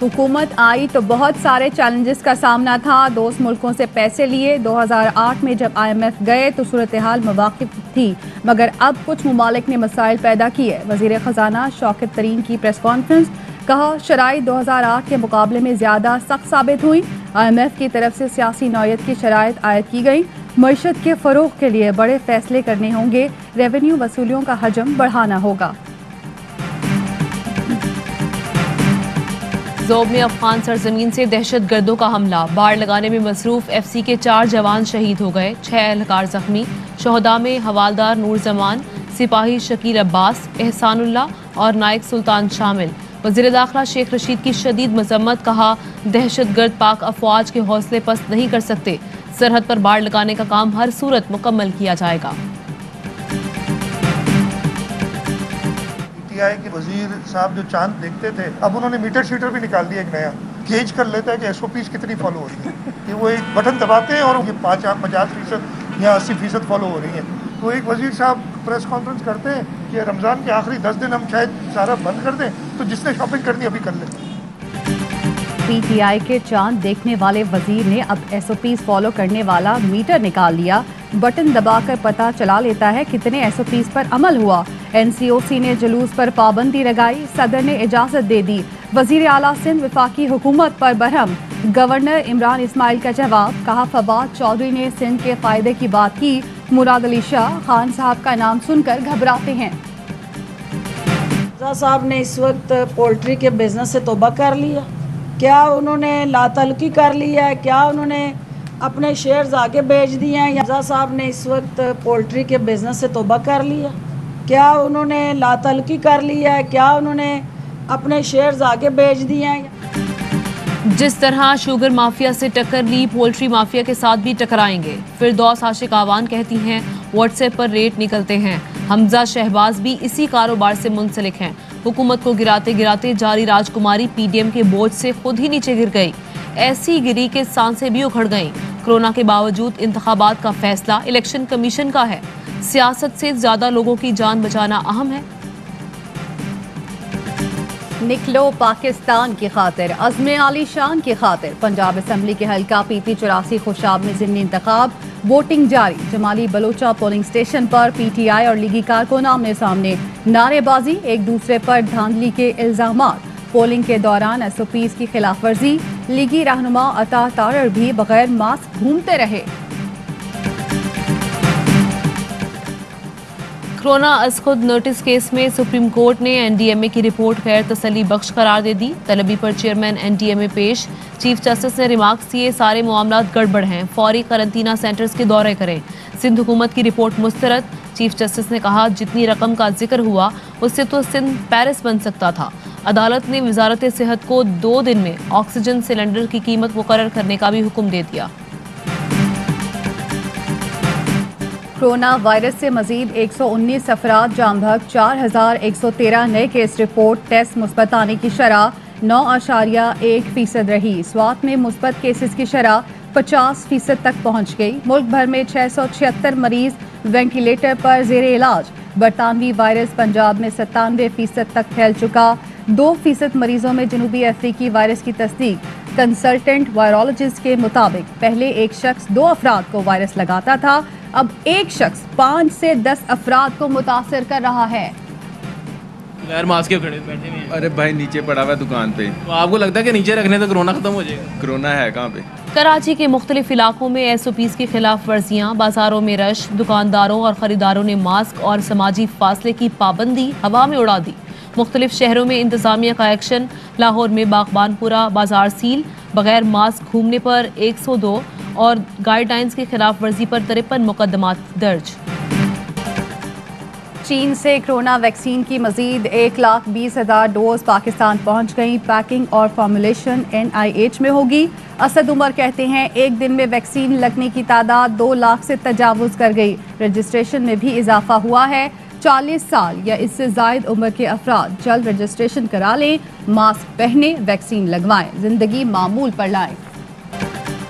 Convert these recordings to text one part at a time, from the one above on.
हुकूमत आई तो बहुत सारे चैलेंजेस का सामना था। दोस्त मुल्कों से पैसे लिए। 2008 में जब IMF गए तो सूरत हाल मुवाकिफ थी, मगर अब कुछ ममालिक ने मसाइल पैदा किए। वजीर खजाना शौकत तरीन की प्रेस कॉन्फ्रेंस, कहा शराइत 2008 के मुकाबले में ज़्यादा सख्त साबित हुई। IMF की तरफ से सियासी नौयत की शराइत आयद की गई। मईशत के फ़रोग के लिए बड़े फैसले करने होंगे। रेवेन्यू वसूलियों का हजम बढ़ाना होगा। ज़ोब में अफगान सरजमीन से दहशत गर्दों का हमला। बाड़ लगाने में मसरूफ FC के 4 जवान शहीद हो गए, 6 एहलकार जख्मी। शहदा में हवालदार नूर जमान, सिपाही शकील अब्बास, एहसानुल्लाह और नायक सुल्तान शामिल। वज़ीर दाखिला शेख रशीद की शदीद मजम्मत, कहा दहशत गर्द पाक अफवाज के हौसले पस्त नहीं कर सकते। सरहद पर बाड़ लगाने का काम हर सूरत मुकम्मल किया जाएगा। के वजीर साहब जो चांद देखते थे, अब उन्होंने मीटर शीटर भी निकाल दिया, एक नया गेज कर लेता है कि SOPs कितनी फॉलो हो रही है कि वो एक बटन दबाते हैं और ये 50% या 80% फॉलो हो रही है। तो एक वजीर साहब प्रेस कॉन्फ्रेंस करते हैं कि रमज़ान के आखिरी 10 दिन हम शायद सारा बंद कर दें, तो जिसने शॉपिंग करनी अभी कर ले। PTI के चांद देखने वाले वजीर ने अब SOPs फॉलो करने वाला मीटर निकाल लिया। बटन दबाकर पता चला लेता है कितने SOPs पर अमल हुआ। NCOC ने जुलूस पर पाबंदी लगाई, सदर ने इजाजत दे दी। वजीर आला सिंध वफाकी हुकूमत पर बरहम। गवर्नर इमरान इस्माइल का जवाब, कहा फवाद चौधरी ने सिंध के फायदे की बात की। मुराद अली शाह खान साहब का नाम सुनकर घबराते हैं। साहब ने इस वक्त पोल्ट्री के बिजनेस से तौबा कर लिया, क्या उन्होंने लातलकी कर लिया है, क्या उन्होंने अपने शेयर्स आगे बेच दिए हैं? रज़ा साहब ने इस वक्त पोल्ट्री के बिजनेस से तौबा कर लिया, क्या उन्होंने लातलकी कर लिया है, क्या उन्होंने अपने शेयर्स आगे बेच दिए हैं? जिस तरह शुगर माफिया से टक्कर ली, पोल्ट्री माफिया के साथ भी टकराएंगे। फिरदौस आशिक आवान कहती हैं WhatsApp पर रेट निकलते हैं। हमजा शहबाज भी इसी कारोबार से मुंसलिक हैं। हुकूमत को गिराते गिराते जारी राजकुमारी PDM के बोझ से खुद ही नीचे गिर गई। ऐसी गिरी के सांसें भी उखड़ गईं। कोरोना के बावजूद इंतखाबात का फैसला इलेक्शन कमीशन का है। सियासत से ज्यादा लोगों की जान बचाना अहम है। निकलो पाकिस्तान की खातिर, अज़्म आली शान की खातिर। पंजाब असम्बली के हल्का PP 84 खुशाब में ज़िमनी इंतखाब, वोटिंग जारी। जमाली बलोचा पोलिंग स्टेशन पर PTI और लीगी कारकुन आमने सामने, नारेबाजी, एक दूसरे पर धांधली के इल्जामात। पोलिंग के दौरान SOPs की खिलाफ वर्जी। लीगी रहनुमा अता तारर भी बगैर मास्क घूमते रहे। कोरोना अज खुद नोटिस केस में सुप्रीम कोर्ट ने NDMA की रिपोर्ट गैर तसल्ली बख्श करार दे दी। तलबी पर चेयरमैन NDMA पेश। चीफ जस्टिस ने रिमार्क्स दिए, सारे मामलात गड़बड़ हैं, फौरी करंतना सेंटर्स के दौरे करें। सिंध हुकूमत की रिपोर्ट मुस्तरद। चीफ जस्टिस ने कहा जितनी रकम का जिक्र हुआ उससे तो सिंध पेरिस बन सकता था। अदालत ने वजारत सेहत को 2 दिन में ऑक्सीजन सिलेंडर की कीमत मुकर्रर करने का भी हुक्म दे दिया। कोरोना वायरस से मजीद 119 अफराद जाम बहक। 4113 नए केस रिपोर्ट। टेस्ट मुस्बत आने की शरह 9.1% रही। स्वात में मुस्बत केसेस की शरह 50% तक पहुँच गई। मुल्क भर में 676 मरीज वेंटिलेटर पर जेर इलाज। बरतानवी वायरस पंजाब में 97% तक फैल चुका। 2% मरीजों में जनूबी अफ्रीकी वायरस की तस्दीक। कंसल्टेंट वायरोलॉजिस्ट के मुताबिक पहले एक शख्स 2 अफराद को वायरस लगाता था, अब एक शख्स 5 से 10 अफराद को मुतासर कर रहा है। गैर मास्क के खड़े बैठे हैं। अरे भाई नीचे पड़ा हुआ है दुकान पे। तो आपको लगता है कि नीचे रखने से कोरोना खत्म हो जाएगा? कोरोना है कहाँ पे? कराची के मुख्तलिफ इलाकों में SOPs की खिलाफ वर्जियाँ, बाजारों में रश। दुकानदारों और खरीदारों ने मास्क और समाजी फासले की पाबंदी हवा में उड़ा दी। मुख्तलिफ शहरों में इंतजामिया का एक्शन। लाहौर में बागबानपुरा बाजार सील। बगैर मास्क घूमने पर 102 और गाइडलाइंस की खिलाफ वर्जी पर 53 मुकदमात दर्ज। चीन से कोरोना वैक्सीन की मजीद 1,20,000 डोज पाकिस्तान पहुंच गई। पैकिंग और फॉर्मुलेशन NIH में होगी। असद उमर कहते हैं एक दिन में वैक्सीन लगने की तादाद 2 लाख से तजावुज कर गई। रजिस्ट्रेशन में भी इजाफा हुआ है। 40 साल या इससे जायद उम्र के अफराद जल्द रजिस्ट्रेशन करा लें। मास्क पहने, वैक्सीन लगवाएं, जिंदगी मामूल पर लाएं।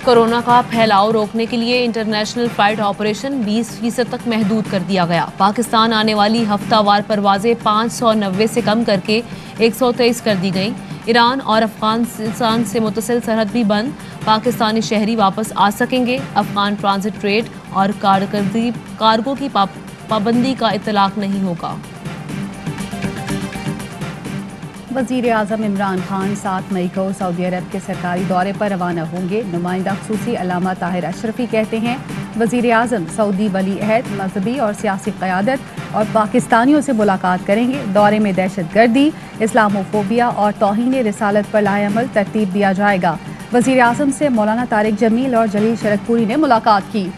कोरोना का फैलाव रोकने के लिए इंटरनेशनल फ्लाइट ऑपरेशन 20% तक महदूद कर दिया गया। पाकिस्तान आने वाली हफ्तावार परवाजें 590 से कम करके 123 कर दी गई। ईरान और अफगानिस्तान से मुतसिल सरहद भी बंद, पाकिस्तानी शहरी वापस आ सकेंगे। अफगान ट्रांजिट ट्रेड और कार्गो की पाबंदी का इतलाक नहीं होगा। वज़ीर आज़म इमरान खान 7 मई को सऊदी अरब के सरकारी दौरे पर रवाना होंगे। नुमाइंदा ख़ुसूसी अल्लामा ताहिर अशरफी कहते हैं वज़ीर आज़म सऊदी वली अहद, मजहबी और सियासी क़यादत और पाकिस्तानियों से मुलाकात करेंगे। दौरे में दहशतगर्दी, इस्लामोफोबिया और तौहीन रिसालत पर लाएअमल तरतीब दिया जाएगा। वज़ीर आज़म से मौलाना तारिक जमील और जलील शरकपुरी ने मुलाकात की।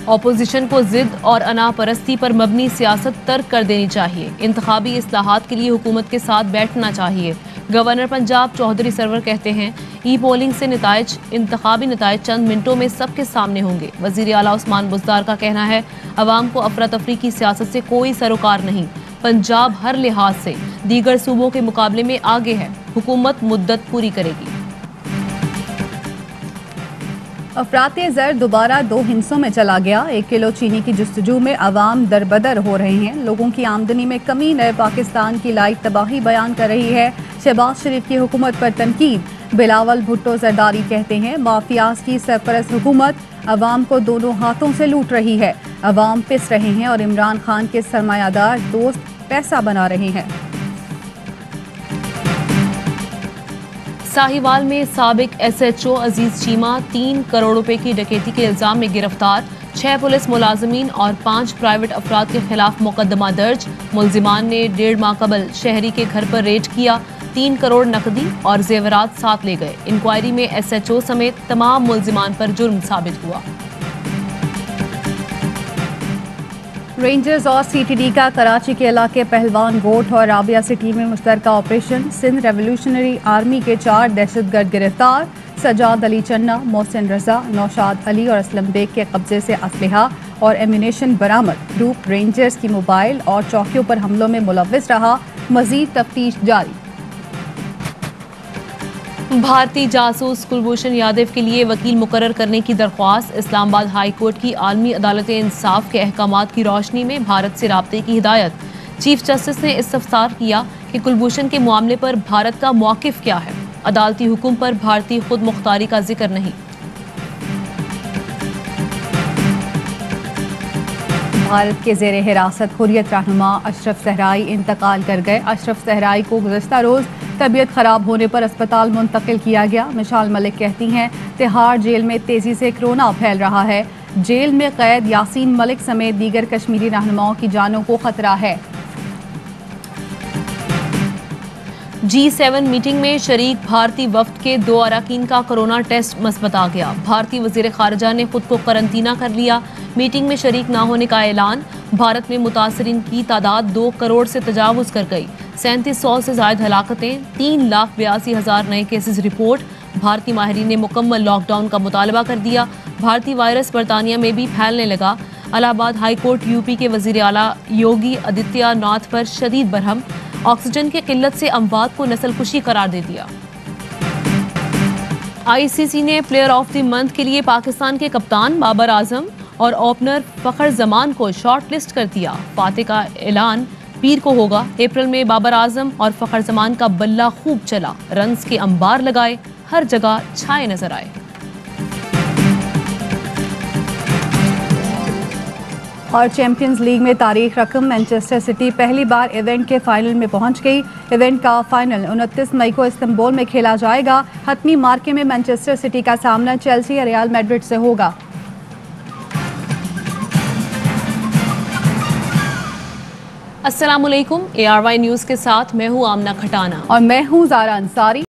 ऑपोजिशन को जिद और अनापरस्ती पर मबनी सियासत तर्क कर देनी चाहिए। इंतखाबी इस्लाहात के लिए हुकूमत के साथ बैठना चाहिए। गवर्नर पंजाब चौधरी सरवर कहते हैं ई पोलिंग से इंतखाबी नताइज चंद मिनटों में सबके सामने होंगे। वज़ीर आला उस्मान बुज़दार का कहना है अवाम को अफरा तफरी की सियासत से कोई सरोकार नहीं। पंजाब हर लिहाज से दीगर सूबों के मुकाबले में आगे है। हुकूमत मुद्दत पूरी करेगी। अफराते ज़र दोबारा 2 हिस्सों में चला गया। 1 किलो चीनी की जुस्तजू में अवाम दरबदर हो रहे हैं। लोगों की आमदनी में कमी नए पाकिस्तान की लाइक तबाही बयान कर रही है। शहबाज शरीफ की हुकूमत पर तनकीद। बिलावल भुट्टो जरदारी कहते हैं माफियाज की सरपरस्त हुकूमत अवाम को दोनों हाथों से लूट रही है। अवाम पिस रहे हैं और इमरान खान के सरमायादार दोस्त पैसा बना रहे हैं। साहिवाल में साबिक SHO अजीज चीमा 3 करोड़ रुपए की डकैती के इल्जाम में गिरफ्तार। 6 पुलिस मुलाजमीन और 5 प्राइवेट अफराद के खिलाफ मुकदमा दर्ज। मुलजिमान ने 1.5 माह कबल शहरी के घर पर रेड किया। 3 करोड़ नकदी और जेवरात साथ ले गए। इंक्वायरी में SHO समेत तमाम मुलजिमान पर जुर्म साबित हुआ। रेंजर्स और CTD का कराची के इलाके पहलवान गोट और राबिया सिटी में मुश्तरका ऑपरेशन। सिंध रेवोल्यूशनरी आर्मी के 4 दहशतगर्द गिरफ्तार। सजाद अली चन्ना, मोहसिन रजा, नौशाद अली और असलम बेग के कब्जे से असलहा और एम्यूनेशन बरामद। ग्रुप रेंजर्स की मोबाइल और चौकियों पर हमलों में मुलव्विस रहा। मजीद तफ्तीश जारी। भारतीय जासूस कुलभूषण यादव के लिए वकील मुकर्रर करने की दरख्वास्त। इस्लामाबाद हाई कोर्ट की आलमी अदालत इंसाफ के अहकामात की रोशनी में भारत से राब्ते की हिदायत। चीफ जस्टिस ने इस्तफसार किया कि कुलभूषण के मामले पर भारत का मौकिफ क्या है। अदालती हुक्म पर भारतीय खुद मुख्तारी का जिक्र नहीं। भारत के ज़ेरे हिरासत हुर्रियत रहनुमा अशरफ सहराई इंतकाल कर गए। अशरफ सहराई को गुज़श्ता रोज़ तबीयत ख़राब होने पर अस्पताल मुंतकिल किया गया। मिशाल मलिक कहती हैं तिहाड़ जेल में तेज़ी से कोरोना फैल रहा है। जेल में कैद यासीन मलिक समेत दीगर कश्मीरी रहनुमाओं की जानों को खतरा है। G7 मीटिंग में शरीक भारतीय वफ्द के 2 अरकान का कोरोना टेस्ट मस्बत आ गया। भारतीय वज़ीर ख़ारिजा ने खुद को क्वारंटीना कर लिया। मीटिंग में शरीक न होने का ऐलान। भारत में मुतासरीन की तादाद 2 करोड़ से तजावुज़ कर गई। 3700 से ज़ायद हलाकतें, 3,82,000 नए केसेस रिपोर्ट। भारतीय माहिरीन ने मुकम्मल लॉकडाउन का मुतालबा कर दिया। भारतीय वायरस बरतानिया में भी फैलने लगा। इलाहाबाद हाई कोर्ट यूपी के वज़ीर आला योगी आदित्यनाथ पर शदीद बरहम। ऑक्सीजन की किल्लत से अमवात को नस्लकुशी करार दे दिया। ICC ने प्लेयर ऑफ द मंथ के लिए पाकिस्तान के कप्तान बाबर आजम और ओपनर फखर जमान को शॉर्ट लिस्ट कर दिया। फातेह का ऐलान पीर को होगा। अप्रैल में बाबर आजम और फखर जमान का बल्ला खूब चला। रन्स के अंबार लगाए, हर जगह छाए नजर आए। और चैंपियंस लीग में तारीख रकम मैनचेस्टर सिटी पहली बार इवेंट के फाइनल में पहुंच गई। इवेंट का फाइनल 29 मई को इस्तांबुल में खेला जाएगा। हतमी मार्के में मैनचेस्टर सिटी का सामना चेल्सी या रियल मैड्रिड से होगा। अस्सलामुअलैकुम, ARY न्यूज़ के साथ मैं हूँ आमना खटाना और मैं हूँ ज़ारा अंसारी।